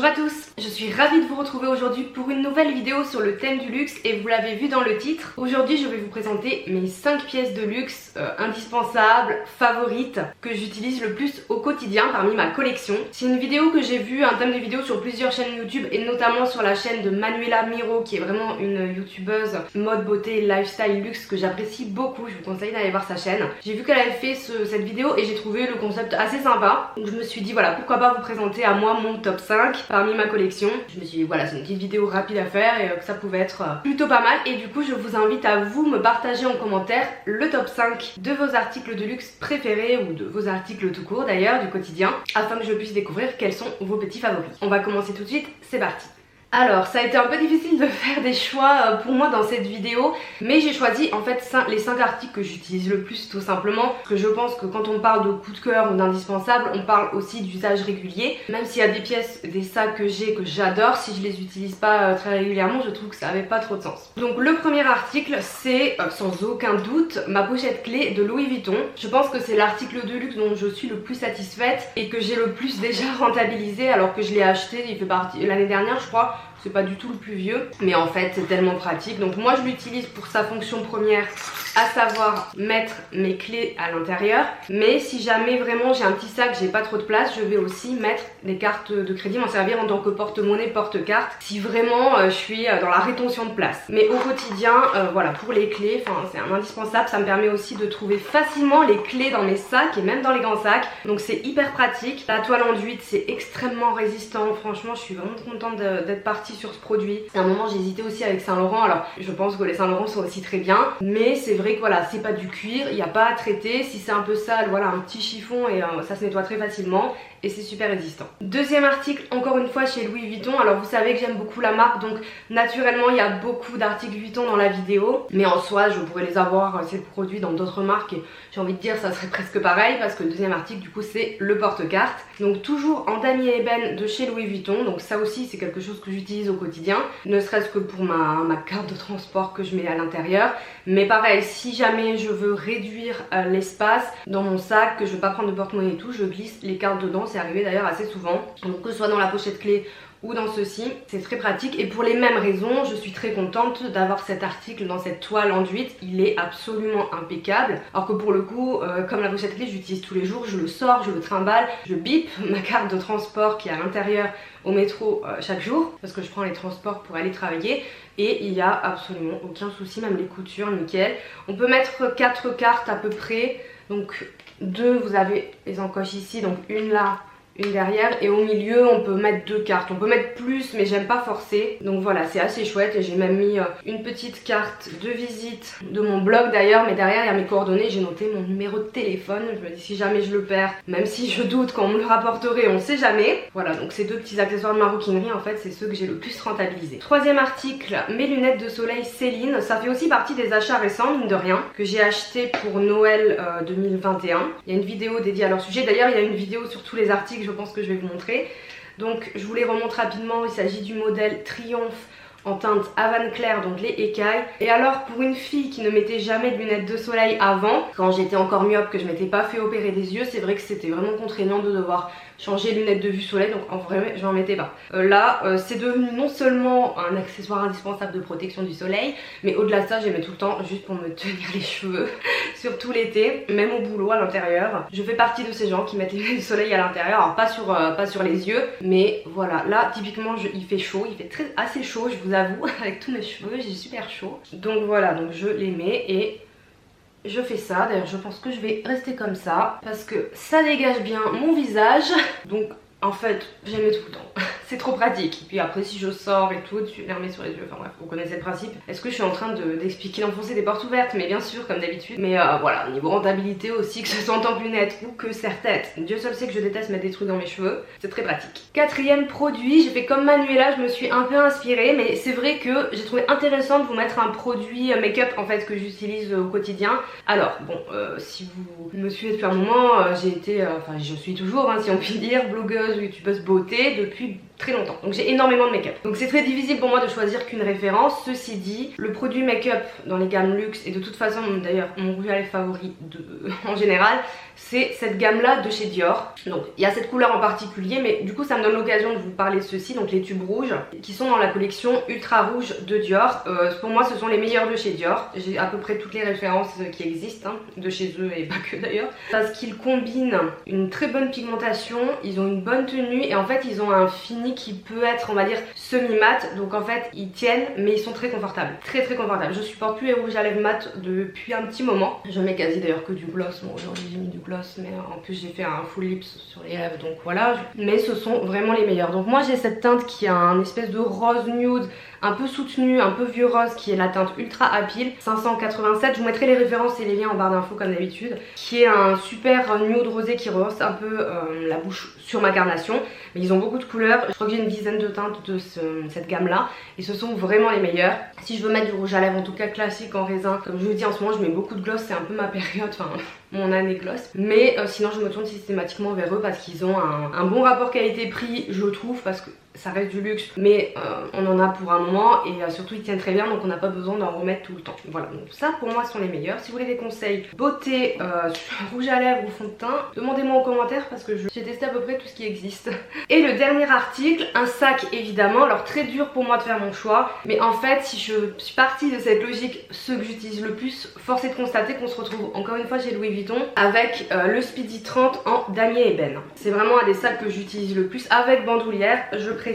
Bonjour à tous, je suis ravie de vous retrouver aujourd'hui pour une nouvelle vidéo sur le thème du luxe et vous l'avez vu dans le titre. Aujourd'hui je vais vous présenter mes 5 pièces de luxe indispensables, favorites, que j'utilise le plus au quotidien parmi ma collection. C'est une vidéo que j'ai vue, un thème de vidéo sur plusieurs chaînes YouTube et notamment sur la chaîne de Manuela Miro qui est vraiment une youtubeuse mode, beauté, lifestyle, luxe que j'apprécie beaucoup. Je vous conseille d'aller voir sa chaîne. J'ai vu qu'elle avait fait cette vidéo et j'ai trouvé le concept assez sympa. Donc je me suis dit voilà, pourquoi pas vous présenter à moi mon top 5 parmi ma collection. Je me suis dit voilà, c'est une petite vidéo rapide à faire et que ça pouvait être plutôt pas mal. Et du coup je vous invite à vous me partager en commentaire le top 5 de vos articles de luxe préférés ou de vos articles tout court d'ailleurs du quotidien, afin que je puisse découvrir quels sont vos petits favoris. On va commencer tout de suite, c'est parti. Alors ça a été un peu difficile de faire des choix pour moi dans cette vidéo, mais j'ai choisi en fait les 5 articles que j'utilise le plus tout simplement, parce que je pense que quand on parle de coup de cœur ou d'indispensable, on parle aussi d'usage régulier. Même s'il y a des pièces, des sacs que j'ai que j'adore, si je les utilise pas très régulièrement, je trouve que ça avait pas trop de sens. Donc le premier article c'est sans aucun doute ma pochette clé de Louis Vuitton. Je pense que c'est l'article de luxe dont je suis le plus satisfaite et que j'ai le plus déjà rentabilisé, alors que je l'ai acheté, il fait partie l'année dernière je crois. C'est pas du tout le plus vieux, mais en fait c'est tellement pratique. Donc moi je l'utilise pour sa fonction première, à savoir mettre mes clés à l'intérieur. Mais si jamais vraiment j'ai un petit sac, j'ai pas trop de place, je vais aussi mettre les cartes de crédit, m'en servir en tant que porte-monnaie, porte-carte, si vraiment je suis dans la rétention de place. Mais au quotidien, voilà, pour les clés, c'est un indispensable. Ça me permet aussi de trouver facilement les clés dans mes sacs et même dans les grands sacs. Donc c'est hyper pratique. La toile enduite, c'est extrêmement résistant. Franchement, je suis vraiment contente d'être partie sur ce produit. À un moment j'hésitais aussi avec Saint Laurent, alors je pense que les Saint Laurent sont aussi très bien, mais c'est vrai que voilà, c'est pas du cuir, il n'y a pas à traiter. Si c'est un peu sale, voilà, un petit chiffon et ça se nettoie très facilement et c'est super résistant. Deuxième article, encore une fois chez Louis Vuitton. Alors vous savez que j'aime beaucoup la marque, donc naturellement il y a beaucoup d'articles Vuitton dans la vidéo, mais en soi je pourrais les avoir, ces produits, dans d'autres marques et j'ai envie de dire ça serait presque pareil, parce que le deuxième article du coup c'est le porte-carte. Donc toujours en damier ébène de chez Louis Vuitton, donc ça aussi c'est quelque chose que j'utilise au quotidien, ne serait-ce que pour ma carte de transport que je mets à l'intérieur. Mais pareil, si jamais je veux réduire l'espace dans mon sac, que je veux pas prendre de porte-monnaie et tout, je glisse les cartes dedans. C'est arrivé d'ailleurs assez souvent, donc que ce soit dans la pochette clé ou dans ceci, c'est très pratique. Et pour les mêmes raisons, je suis très contente d'avoir cet article dans cette toile enduite. Il est absolument impeccable, alors que pour le coup, comme la pochette clé j'utilise tous les jours, je le sors, je le trimballe, je bip ma carte de transport qui est à l'intérieur au métro chaque jour, parce que je prends les transports pour aller travailler, et il n'y a absolument aucun souci, même les coutures nickel. On peut mettre 4 cartes à peu près, donc 2, vous avez les encoches ici, donc une là, une derrière, et au milieu on peut mettre 2 cartes. On peut mettre plus mais j'aime pas forcer, donc voilà, c'est assez chouette. Et j'ai même mis une petite carte de visite de mon blog d'ailleurs, mais derrière il y a mes coordonnées, j'ai noté mon numéro de téléphone. Je me dis si jamais je le perds, même si je doute qu'on me le rapporterait, on sait jamais. Voilà, donc ces 2 petits accessoires de maroquinerie en fait c'est ceux que j'ai le plus rentabilisé. Troisième article, mes lunettes de soleil Céline. Ça fait aussi partie des achats récents mine de rien, que j'ai acheté pour Noël 2021. Il y a une vidéo dédiée à leur sujet, d'ailleurs il y a une vidéo sur tous les articles, je pense que je vais vous montrer. Donc je vous les remonte rapidement. Il s'agit du modèle Triomphe en teinte Havane Claire, donc les écailles. Et alors pour une fille qui ne mettait jamais de lunettes de soleil avant, quand j'étais encore myope, que je m'étais pas fait opérer des yeux, c'est vrai que c'était vraiment contraignant de devoir changer les lunettes de vue soleil, donc en vrai je n'en mettais pas. Là c'est devenu non seulement un accessoire indispensable de protection du soleil, mais au-delà de ça j'aimais tout le temps juste pour me tenir les cheveux, surtout l'été, même au boulot à l'intérieur. Je fais partie de ces gens qui mettent les lunettes de soleil à l'intérieur, alors pas sur les yeux, mais voilà, là typiquement il fait chaud, il fait assez chaud je vous avoue, avec tous mes cheveux j'ai super chaud. Donc voilà, donc je les mets et je fais ça. D'ailleurs je pense que je vais rester comme ça parce que ça dégage bien mon visage. Donc en fait j'aime tout le temps. C'est trop pratique. Et puis après si je sors et tout, tu les remets sur les yeux. Enfin bref, vous connaissez le principe. Est-ce que je suis en train d'expliquer l'enfoncer des portes ouvertes? Mais bien sûr, comme d'habitude. Mais voilà, niveau rentabilité aussi, que ce soit en temps plus net ou que serre-tête. Dieu seul sait que je déteste mettre des trucs dans mes cheveux. C'est très pratique. Quatrième produit, j'ai fait comme Manuela, je me suis un peu inspirée. Mais c'est vrai que j'ai trouvé intéressant de vous mettre un produit make-up en fait que j'utilise au quotidien. Alors bon, si vous me suivez depuis un moment, j'ai été, enfin je suis toujours, hein, si on peut dire, blogueuse ou youtubeuse beauté depuis très longtemps, donc j'ai énormément de make-up, donc c'est très difficile pour moi de choisir qu'une référence. Ceci dit, le produit make-up dans les gammes luxe, et de toute façon d'ailleurs mon rouge à lèvres favori en général, c'est cette gamme là de chez Dior. Donc il y a cette couleur en particulier, mais du coup ça me donne l'occasion de vous parler de ceux-ci, donc les tubes rouges qui sont dans la collection Ultra Rouge de Dior. Pour moi ce sont les meilleurs de chez Dior. J'ai à peu près toutes les références qui existent de chez eux et pas que d'ailleurs, parce qu'ils combinent une très bonne pigmentation, ils ont une bonne tenue et en fait ils ont un fini qui peut être, on va dire, semi-mat. Donc en fait ils tiennent mais ils sont très confortables, très confortables. Je supporte plus les rouges à lèvres mat depuis un petit moment. Je mets quasi d'ailleurs que du gloss. Bon aujourd'hui j'ai mis du gloss, mais en plus j'ai fait un full lips sur les lèvres, donc voilà. Mais ce sont vraiment les meilleurs. Donc moi j'ai cette teinte qui a un espèce de rose nude un peu soutenu, un peu vieux rose, qui est la teinte Ultra Appeal 587. Je vous mettrai les références et les liens en barre d'infos comme d'habitude, qui est un super nude rosé qui rehausse un peu la bouche sur ma carnation. Mais ils ont beaucoup de couleurs, je crois que j'ai une dizaine de teintes de cette gamme là et ce sont vraiment les meilleurs. Si je veux mettre du rouge à lèvres en tout cas classique en raisin, comme je vous dis en ce moment je mets beaucoup de gloss, c'est un peu ma période, enfin mon année gloss. Mais sinon je me tourne systématiquement vers eux parce qu'ils ont un bon rapport qualité-prix, je trouve, parce que ça reste du luxe mais on en a pour un moment et surtout ils tiennent très bien, donc on n'a pas besoin d'en remettre tout le temps. Voilà, donc ça pour moi sont les meilleurs. Si vous voulez des conseils beauté, rouge à lèvres ou fond de teint, demandez-moi en commentaire parce que j'ai testé à peu près tout ce qui existe. Et le dernier article, un sac évidemment. Alors très dur pour moi de faire mon choix, mais en fait si je suis partie de cette logique, ceux que j'utilise le plus, force est de constater qu'on se retrouve encore une fois chez Louis Vuitton avec le Speedy 30 en damier ébène. C'est vraiment un des sacs que j'utilise le plus avec bandoulière, je précise.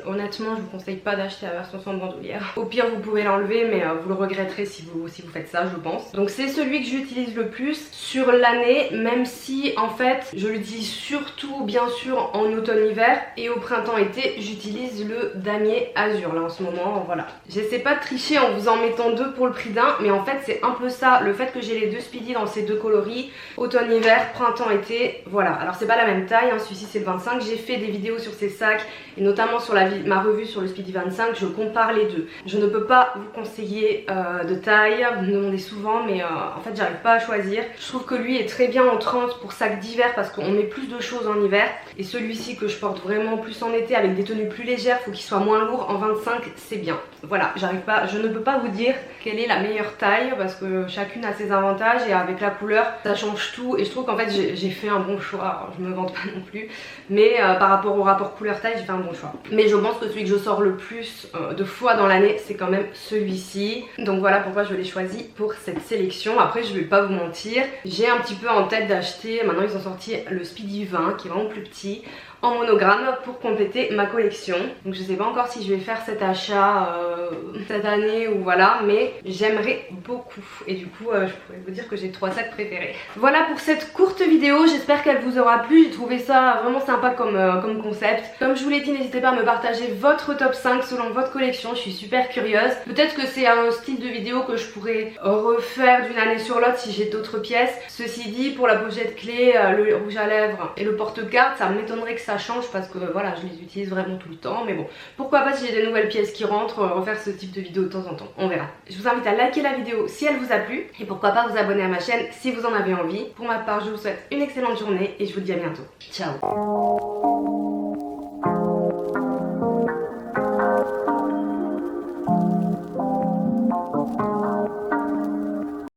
Honnêtement je vous conseille pas d'acheter la version sans bandoulière. Au pire vous pouvez l'enlever mais vous le regretterez si vous faites ça, je pense. Donc c'est celui que j'utilise le plus sur l'année, même si en fait je l'utilise surtout bien sûr en automne-hiver, et au printemps-été j'utilise le damier azur là en ce moment. Voilà, j'essaie pas de tricher en vous en mettant deux pour le prix d'un, mais en fait c'est un peu ça, le fait que j'ai les deux Speedy dans ces deux coloris, automne-hiver, printemps-été. Voilà, alors c'est pas la même taille, hein. Celui-ci c'est le 25, j'ai fait des vidéos sur ces sacs et notamment sur ma revue sur le Speedy 25, je compare les deux. Je ne peux pas vous conseiller de taille, vous me demandez souvent, mais en fait j'arrive pas à choisir. Je trouve que lui est très bien en 30 pour sac d'hiver parce qu'on met plus de choses en hiver, et celui-ci que je porte vraiment plus en été avec des tenues plus légères, faut qu'il soit moins lourd, en 25 c'est bien. Voilà, j'arrive pas, je ne peux pas vous dire quelle est la meilleure taille parce que chacune a ses avantages et avec la couleur ça change tout, et je trouve qu'en fait j'ai fait un bon choix. Alors, je me vante pas non plus, mais par rapport au rapport couleur-taille j'ai fait un bon choix. Mais je pense que celui que je sors le plus de fois dans l'année c'est quand même celui-ci, donc voilà pourquoi je l'ai choisi pour cette sélection. Après je vais pas vous mentir, j'ai un petit peu en tête d'acheter, maintenant ils ont sorti le Speedy 20 qui est vraiment plus petit en monogramme pour compléter ma collection. Donc je sais pas encore si je vais faire cet achat cette année ou voilà, mais j'aimerais beaucoup, et du coup je pourrais vous dire que j'ai 3 sacs préférés. Voilà pour cette courte vidéo, j'espère qu'elle vous aura plu. J'ai trouvé ça vraiment sympa comme concept. Comme je vous l'ai dit, n'hésitez pas à me partager votre top 5 selon votre collection, je suis super curieuse. Peut-être que c'est un style de vidéo que je pourrais refaire d'une année sur l'autre si j'ai d'autres pièces. Ceci dit, pour la pochette clé, le rouge à lèvres et le porte-carte, ça m'étonnerait que ça change parce que voilà, je les utilise vraiment tout le temps, mais bon, pourquoi pas si j'ai des nouvelles pièces qui rentrent, refaire ce type de vidéo de temps en temps, on verra. Je vous invite à liker la vidéo si elle vous a plu et pourquoi pas vous abonner à ma chaîne si vous en avez envie. Pour ma part je vous souhaite une excellente journée et je vous dis à bientôt. Ciao.